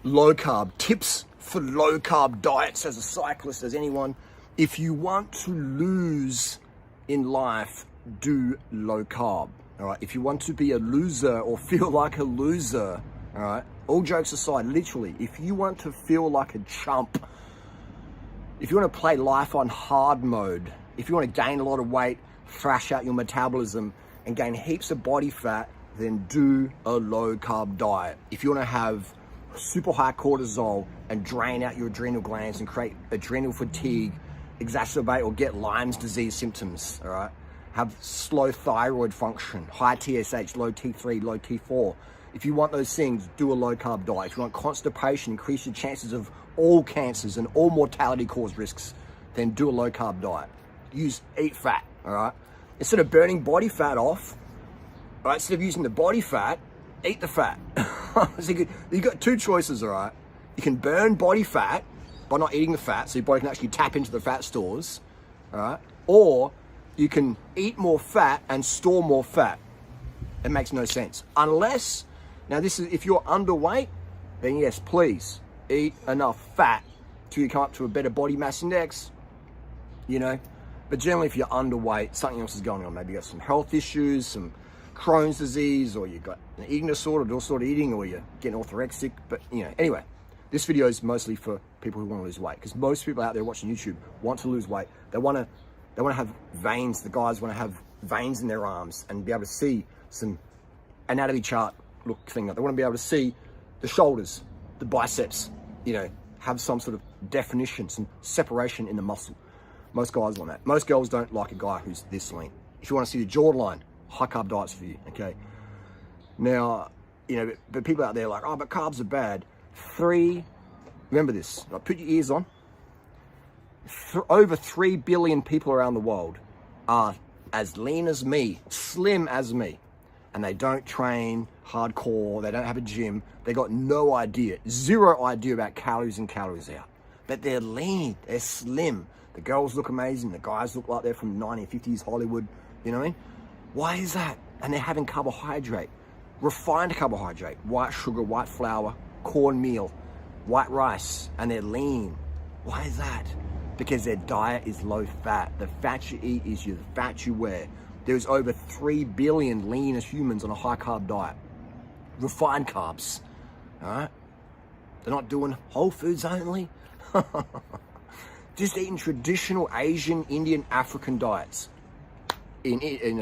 low carb tips for low carb diets as a cyclist, as anyone. If you want to lose in life, do low carb. All right. If you want to be a loser or feel like a loser, all right. All jokes aside, literally, if you want to feel like a chump, if you want to play life on hard mode, if you want to gain a lot of weight, thrash out your metabolism, and gain heaps of body fat, then do a low carb diet. If you want to have super high cortisol and drain out your adrenal glands and create adrenal fatigue, exacerbate or get Lyme's disease symptoms, all right? Have slow thyroid function, high TSH, low T3, low T4. If you want those things, do a low carb diet. If you want constipation, increase your chances of all cancers and all mortality cause risks, then do a low carb diet. Eat fat, all right? Instead of burning body fat off, all right, instead of using the body fat, eat the fat. So you've got two choices, all right? You can burn body fat by not eating the fat, so your body can actually tap into the fat stores, all right? Or you can eat more fat and store more fat. It makes no sense. Unless, now this is, if you're underweight, then yes, please eat enough fat till you come up to a better body mass index, you know? But generally, if you're underweight, something else is going on. Maybe you got some health issues, some Crohn's disease, or you've got an eating disorder, disorder eating, or you're getting orthorexic. But, you know, anyway, this video is mostly for people who want to lose weight, because most people out there watching YouTube want to lose weight. They want to have veins. The guys want to have veins in their arms and be able to see some anatomy chart look thing. They want to be able to see the shoulders, the biceps, you know, have some sort of definition, some separation in the muscle. Most guys want that. Most girls don't like a guy who's this lean. If you want to see the jawline, high carb diets for you, okay? Now, you know, but people out there are like, oh, but carbs are bad. Remember this, put your ears on. Over 3 billion people around the world are as lean as me, slim as me, and they don't train hardcore, they don't have a gym, they got no idea, zero idea about calories in, calories out. But they're lean, they're slim. The girls look amazing, the guys look like they're from 1950s Hollywood, you know what I mean? Why is that? And they're having carbohydrate, refined carbohydrate, white sugar, white flour, cornmeal, white rice, and they're lean. Why is that? Because their diet is low fat. The fat you eat is the fat you wear. There's over 3 billion lean as humans on a high carb diet. Refined carbs, all right? They're not doing whole foods only. Just eating traditional Asian, Indian, African diets. In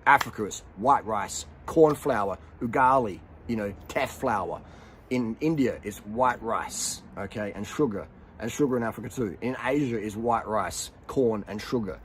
Africa, it's white rice, corn flour, ugali, you know, teff flour. In India, it's white rice, okay, and sugar in Africa too. In Asia is white rice, corn, and sugar.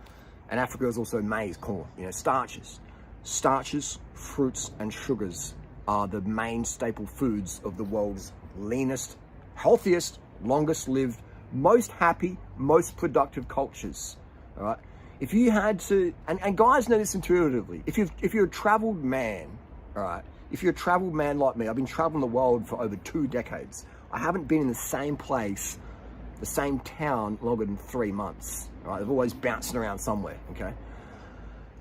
And Africa is also maize, corn, you know, starches. Starches, fruits, and sugars are the main staple foods of the world's leanest, healthiest, longest lived, most happy, most productive cultures, all right? If you had to, and guys know this intuitively, if you're a traveled man, all right, if you're a traveled man like me, I've been traveling the world for over 2 decades. I haven't been in the same place, the same town longer than 3 months, all right? I've always bouncing around somewhere, okay?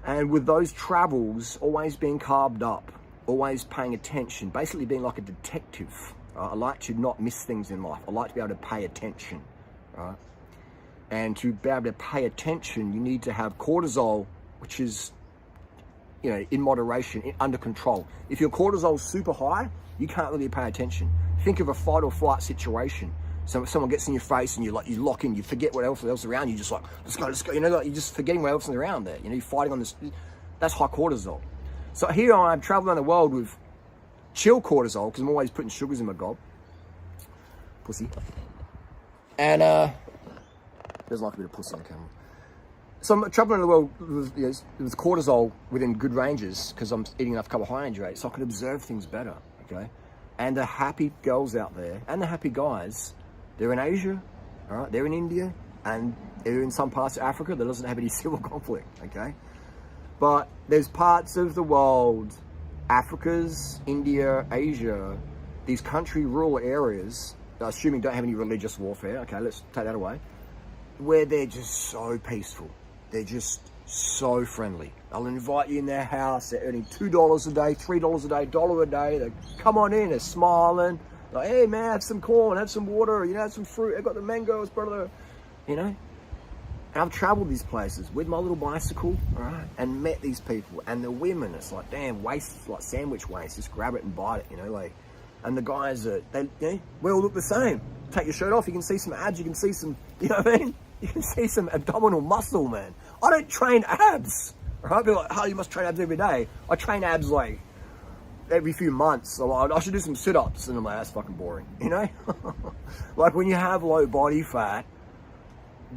And with those travels, always being carved up, always paying attention, basically being like a detective. I like to not miss things in life. I like to be able to pay attention, right? And to be able to pay attention, you need to have cortisol, which is, you know, in moderation, under control. If your cortisol is super high, you can't really pay attention. Think of a fight or flight situation. So if someone gets in your face and you lock in, you forget what else around you, just like, let's go, you know, like you're just forgetting what else is around there. You know, you're fighting on this, that's high cortisol. So here I'm traveling the world with chill cortisol, because I'm always putting sugars in my gob. Pussy. And, doesn't like a bit of pussy on camera. So I'm traveling the world with, you know, with cortisol within good ranges, because I'm eating enough carbohydrates, so I can observe things better, okay? And the happy girls out there, and the happy guys, they're in Asia, all right? They're in India, and they're in some parts of Africa that doesn't have any civil conflict, okay? But there's parts of the world, Africa's, India, Asia, these country rural areas, assuming don't have any religious warfare, okay, let's take that away, where they're just so peaceful. They're just so friendly. They'll invite you in their house. They're earning $2 a day, $3 a day, $1 a day. They come on in, they're smiling, Like, hey man, have some corn, have some water, you know, have some fruit. I got the mangoes, brother, you know. And I've traveled these places with my little bicycle, all right, and met these people. And the women, it's like, damn, waste, like sandwich waste. Just grab it and bite it, you know, like. And the guys, we all look the same. Take your shirt off, you can see some abs, you can see some, you know what I mean? You can see some abdominal muscle, man. I don't train abs, right? People are like, oh, you must train abs every day. I train abs like every few months. So I should do some sit-ups. And I'm like, that's fucking boring, you know? Like when you have low body fat,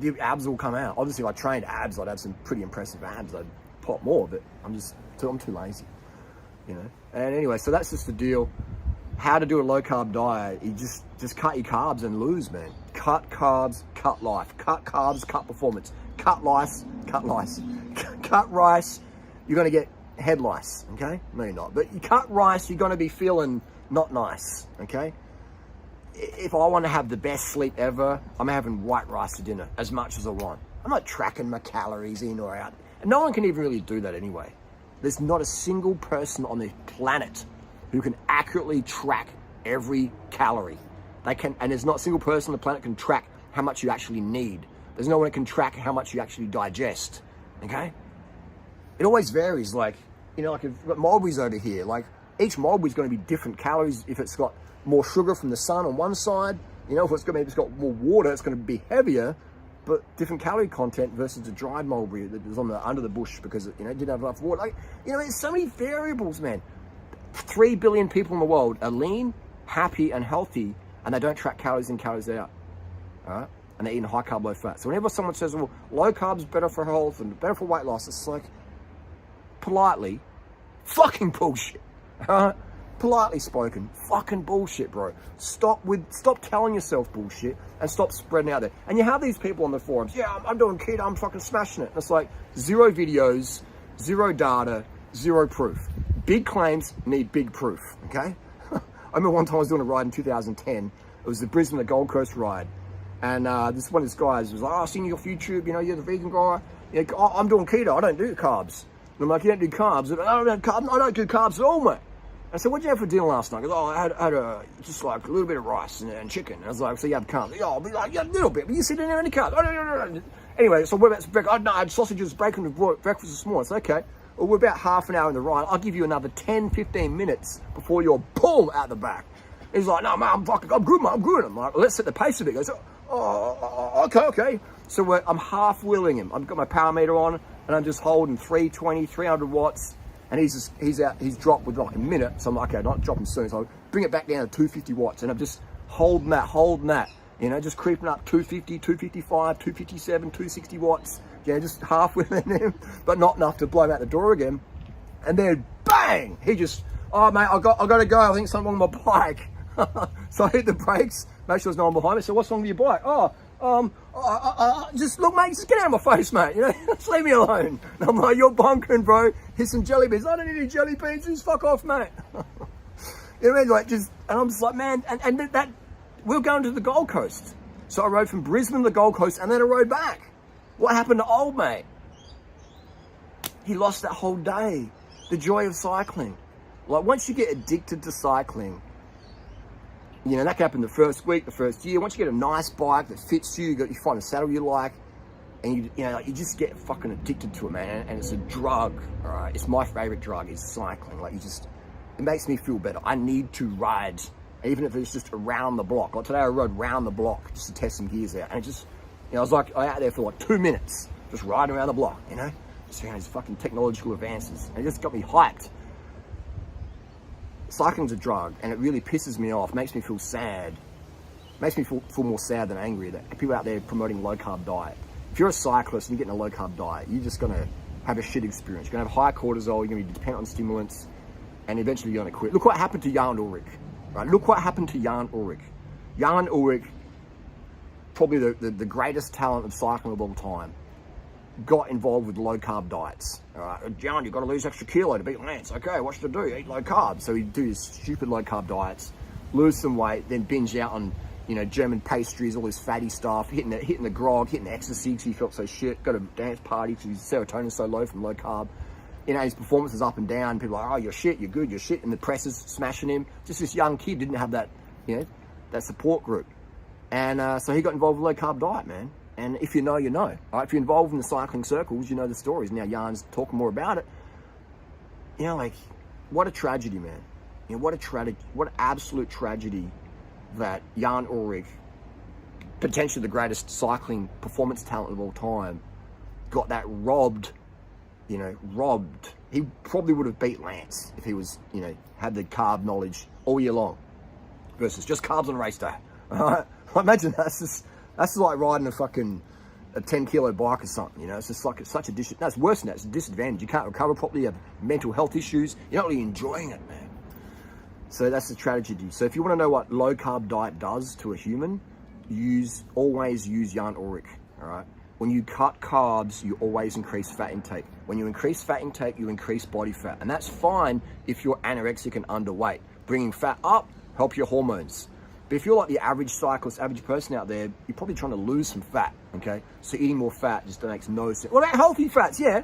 the abs will come out. Obviously, if I trained abs, I'd have some pretty impressive abs. I'd pop more, but I'm too lazy, you know? And anyway, so that's just the deal. How to do a low carb diet. You just cut your carbs and lose, man. Cut carbs, cut life. Cut carbs, cut performance. Cut rice, cut rice, you're gonna get head lice, okay? No, you're not. But you cut rice, you're gonna be feeling not nice, okay? If I want to have the best sleep ever, I'm having white rice for dinner as much as I want. I'm not tracking my calories in or out. And no one can even really do that anyway. There's not a single person on the planet who can accurately track every calorie. They can, and there's not a single person on the planet can track how much you actually need. There's no one that can track how much you actually digest, okay? It always varies, like, you know, like if we've got mulberries over here, like each mulberry is going to be different calories. If it's got more sugar from the sun on one side, you know, if maybe it's got more water, it's going to be heavier, but different calorie content versus the dried mulberry that was under the bush because it, you know, didn't have enough water. Like, you know, there's so many variables, man. 3 billion people in the world are lean, happy, and healthy, and they don't track calories in, calories out. All right? And they're eating high carb, low fat. So whenever someone says, well, low carb is better for health and better for weight loss, it's like, politely, fucking bullshit. All right? Politely spoken, fucking bullshit, bro. Stop telling yourself bullshit and stop spreading out there. And you have these people on the forums, yeah, I'm doing keto, I'm fucking smashing it. And it's like 0 videos, 0 data, 0 proof. Big claims need big proof, okay? I remember one time I was doing a ride in 2010. It was the Brisbane to Gold Coast ride. And this one of these guys was like, oh, I've seen your YouTube, you know, you're the vegan guy. You know, I'm doing keto, I don't do carbs. And I'm like, you don't do carbs? I don't do carbs at all, mate. I said, what'd you have for dinner last night? He goes, oh, I had just like a little bit of rice and chicken. And I was like, so you have carbs? Oh, I'll be like, yeah, a little bit, but you sit in there any carbs. Oh, anyway, so what about breakfast? I had sausages, bacon, and breakfast this morning. It's okay. Well, we're about half an hour in the ride. I'll give you another 10, 15 minutes before you're boom out the back. He's like, no, man, I'm good, man, I'm good. I'm like, well, let's set the pace a bit. He goes, oh, okay. So I'm half wheeling him. I've got my power meter on, and I'm just holding 320, 300 watts, and he's dropped with like a minute. So I'm like, okay, not dropping soon. So I bring it back down to 250 watts, and I'm just holding that, you know, just creeping up 250, 255, 257, 260 watts. Yeah, just half wheeling him, but not enough to blow him out the door again. And then bang, he just, oh mate, I got to go. I think something wrong with my bike. So I hit the brakes, make sure there's no one behind me. So what's wrong with your bike? Just look, mate, just get out of my face, mate. You know, just leave me alone. And I'm like, you're bunkering, bro. Here's some jelly beans. I don't need any jelly beans. Just fuck off, mate. You know what I mean? Like, and I'm just like, man, and that we were going to the Gold Coast. So I rode from Brisbane to the Gold Coast, and then I rode back. What happened to old mate? He lost that whole day. The joy of cycling. Like, once you get addicted to cycling, you know, that can happen the first week, the first year. Once you get a nice bike that fits you, you find a saddle you like, and you know, you just get fucking addicted to it, man. And it's a drug, all right? It's my favorite drug is cycling. Like, it makes me feel better. I need to ride, even if it's just around the block. Like today I rode round the block just to test some gears out. And it just, you know, I was out there for like 2 minutes, just riding around the block, you know? Just around these fucking technological advances. And it just got me hyped. Cycling's a drug, and it really pisses me off, makes me feel sad. Makes me feel more sad than angry that people out there promoting low-carb diet. If you're a cyclist and you're getting a low-carb diet, you're just gonna have a shit experience. You're gonna have high cortisol, you're gonna be dependent on stimulants, and eventually you're gonna quit. Look what happened to Jan Ullrich, right? Look what happened to Jan Ullrich. Jan Ullrich, probably the greatest talent of cycling of all time, got involved with low-carb diets. All right, John, you've got to lose extra kilo to beat Lance. Okay, what should I do? Eat low carb. So he'd do his stupid low-carb diets, lose some weight, then binge out on, you know, German pastries, all this fatty stuff, hitting the grog, hitting the ecstasy because he felt so shit, go to dance party because his serotonin's so low from low carb. You know, his performance is up and down. People are like, oh, you're shit, you're good, you're shit. And the press is smashing him. Just this young kid didn't have that you know, that support group. And so he got involved with a low carb diet, man. And if you know, you know. Right? If you're involved in the cycling circles, you know the stories. Now Jan's talking more about it. You know, like, what a tragedy, man. You know, what absolute tragedy that Jan Ullrich, potentially the greatest cycling performance talent of all time, got that robbed, you know, robbed. He probably would have beat Lance if he was, you know, had the carb knowledge all year long versus just carbs on race day. All right? Imagine that's just like riding a 10 kilo bike or something, you know. It's just like, it's such a no, it's worse than that. It's a disadvantage. You can't recover properly. You have mental health issues. You're not really enjoying it, man. So that's the tragedy. So if you want to know what low carb diet does to a human, always use Jan Ullrich, all right? When you cut carbs, you always increase fat intake. When you increase fat intake, you increase body fat. And that's fine if you're anorexic and underweight. Bringing fat up, help your hormones. But if you're like the average cyclist, average person out there, you're probably trying to lose some fat, okay? So eating more fat just makes no sense. What about healthy fats? Yeah,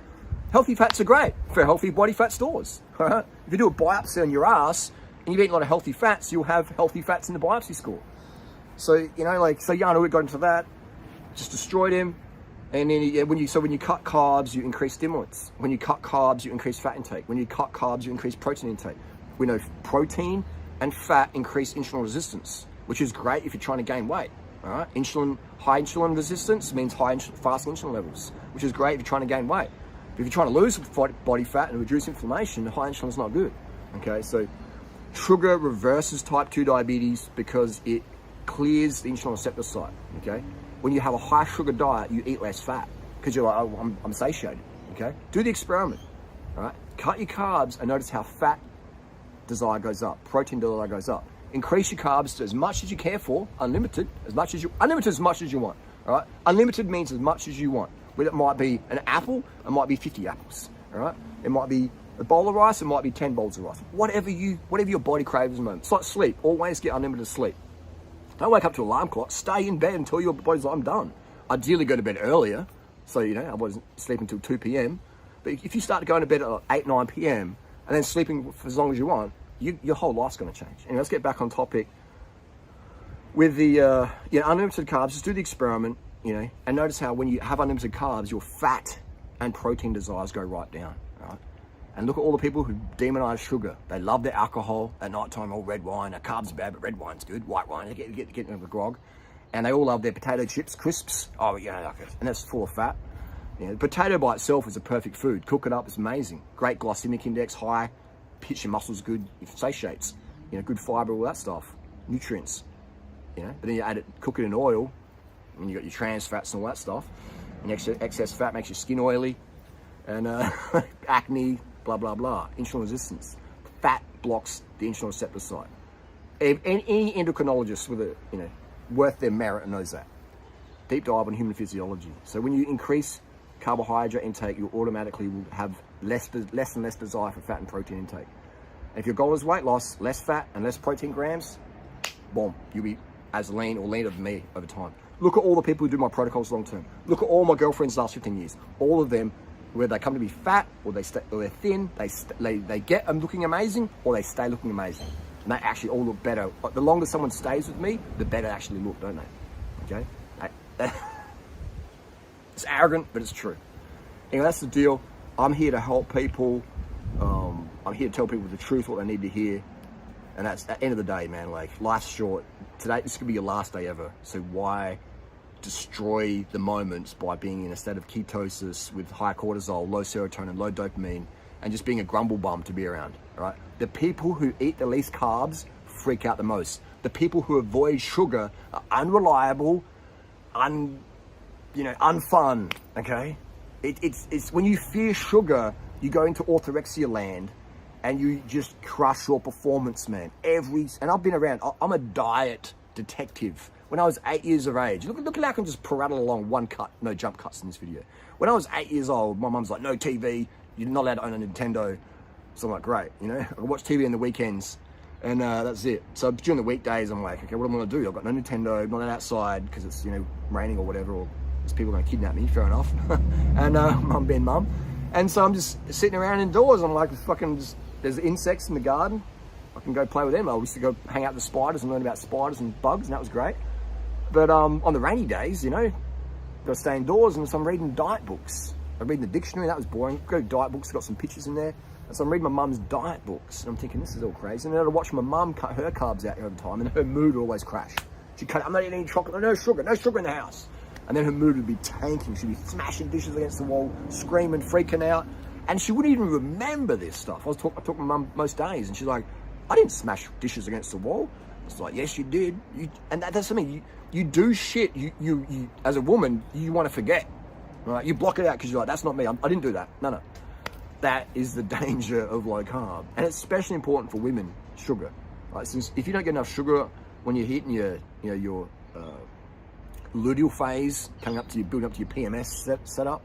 healthy fats are great for healthy body fat stores, all right? If you do a biopsy on your ass and you've eaten a lot of healthy fats, you'll have healthy fats in the biopsy score. So, you know, like, so Jan Ullrich got into that, just destroyed him. And then when you cut carbs, you increase stimulants. When you cut carbs, you increase fat intake. When you cut carbs, you increase protein intake. We know protein and fat increase insulin resistance, which is great if you're trying to gain weight. All right, high insulin resistance means fasting insulin levels, which is great if you're trying to gain weight. But if you're trying to lose body fat and reduce inflammation, high insulin is not good. Okay, so sugar reverses type 2 diabetes because it clears the insulin receptor site. Okay, when you have a high sugar diet, you eat less fat because you're like, oh, I'm satiated. Okay, do the experiment. All right, cut your carbs and notice how fat desire goes up, protein desire goes up. Increase your carbs to as much as you care for, unlimited as much as you want. All right, unlimited means as much as you want. Whether it might be an apple, it might be 50 apples. All right, it might be a bowl of rice, it might be 10 bowls of rice. Whatever your body craves at the moment. It's like sleep. Always get unlimited sleep. Don't wake up to alarm clock. Stay in bed until your body's like, I'm done. Ideally go to bed earlier, so you know I wasn't sleeping until 2 p.m. But if you start going to bed at 8, 9 p.m. and then sleeping for as long as you want, your whole life's going to change. Anyway, let's get back on topic with the unlimited carbs. Just do the experiment, you know, and notice how when you have unlimited carbs, your fat and protein desires go right down. Right? And look at all the people who demonize sugar. They love their alcohol at night time. All red wine. Now, carbs are bad, but red wine's good. White wine, they get into the grog. And they all love their potato chips, crisps. Oh, yeah, like it. And that's full of fat. You know, the potato by itself is a perfect food. Cook it up, it's amazing. Great glycemic index, high. Pitch your muscles good, it satiates. You know, good fiber, all that stuff. Nutrients. You know, but then you add it, cook it in oil, and you got your trans fats and all that stuff. And excess fat makes your skin oily, and acne, blah blah blah. Insulin resistance. Fat blocks the insulin receptor site. Any endocrinologist with worth their merit knows that. Deep dive on human physiology. So when you increase carbohydrate intake, you automatically will have less and less desire for fat and protein intake. And if your goal is weight loss, less fat and less protein grams, boom, you'll be as lean or leaner than me over time. Look at all the people who do my protocols long term. Look at all my girlfriends the last 15 years. All of them, whether they come to be fat or they're thin, they get them looking amazing or they stay looking amazing. And they actually all look better. But the longer someone stays with me, the better they actually look, don't they? Okay? It's arrogant, but it's true. Anyway, that's the deal. I'm here to help people. I'm here to tell people the truth, what they need to hear. And that's at the end of the day, man, like, life's short. Today, this could be your last day ever. So why destroy the moments by being in a state of ketosis with high cortisol, low serotonin, low dopamine, and just being a grumble bum to be around, all right? The people who eat the least carbs freak out the most. The people who avoid sugar are unreliable, unfun, okay? It's when you fear sugar, you go into orthorexia land and you just crush your performance, man. And I've been around, I'm a diet detective. When I was 8 years of age, look at how I can just prattle along one cut, no jump cuts in this video. When I was 8 years old, my mum's like, no TV, you're not allowed to own a Nintendo. So I'm like, great, you know, I can watch TV on the weekends and that's it. So during the weekdays, I'm like, okay, what am I gonna do? I've got no Nintendo, I'm not outside because it's, raining or whatever, or there's people gonna kidnap me, fair enough. And mum being mum. And so I'm just sitting around indoors. I'm like, there's insects in the garden. I can go play with them. I used to go hang out with the spiders and learn about spiders and bugs, and that was great. But on the rainy days, you know, got to stay indoors, and so I'm reading diet books. I'm reading the dictionary, that was boring. Go to diet books, got some pictures in there. And so I'm reading my mum's diet books, and I'm thinking, this is all crazy. And then I'd watch my mum cut her carbs out over time, and her mood would always crash. She'd cut, I'm not eating any chocolate, no sugar in the house. And then her mood would be tanking. She'd be smashing dishes against the wall, screaming, freaking out. And she wouldn't even remember this stuff. I talk to my mum most days, and she's like, I didn't smash dishes against the wall. It's like, yes, you did. And that's something, you do shit, you as a woman, you want to forget. Right? You block it out because you're like, that's not me. I didn't do that. No. That is the danger of low carb. And it's especially important for women, sugar. Right? Since if you don't get enough sugar when you're hitting your luteal phase, building up to your PMS setup,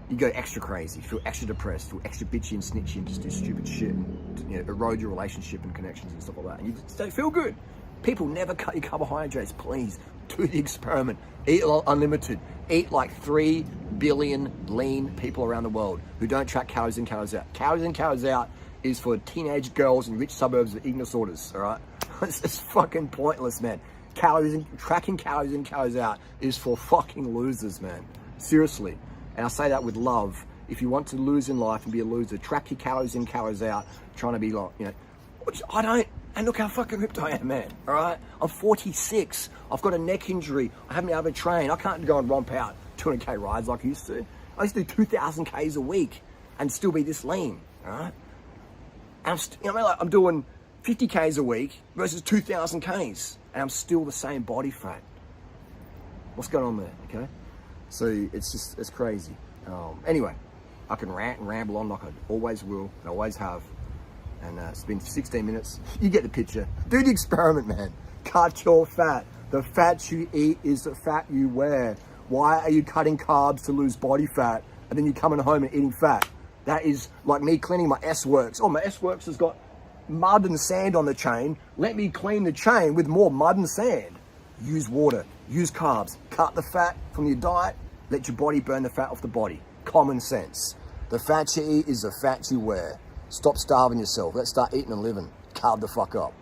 you go extra crazy, feel extra depressed, feel extra bitchy and snitchy, and just do stupid shit, and erode your relationship and connections and stuff like that. And you just don't feel good. People, never cut your carbohydrates, please. Do the experiment. Eat unlimited. Eat like 3 billion lean people around the world who don't track calories in, calories out. Calories in, calories out is for teenage girls in rich suburbs with eating disorders, all right? It's fucking pointless, man. Tracking calories in, calories out is for fucking losers, man. Seriously. And I say that with love. If you want to lose in life and be a loser, track your calories in, calories out, trying to be like, which I don't. And look how fucking ripped I am, man. All right? I'm 46. I've got a neck injury. I haven't been able to train. I can't go and romp out 200K rides like I used to. I used to do 2,000 Ks a week and still be this lean, all right? And I'm doing 50 Ks a week versus 2,000 Ks, and I'm still the same body fat. What's going on there, okay? So it's crazy. Anyway, I can rant and ramble on like I always will and always have. And it's been 16 minutes. You get the picture. Do the experiment, man. Cut your fat. The fat you eat is the fat you wear. Why are you cutting carbs to lose body fat and then you're coming home and eating fat? That is like me cleaning my S-Works. Oh, my S-Works has got mud and sand on the chain. Let me clean the chain with more mud and sand. Use water. Use carbs. Cut the fat from your diet. Let your body burn the fat off the body. Common sense. The fat you eat is the fat you wear. Stop starving yourself. Let's start eating and living. Carb the fuck up.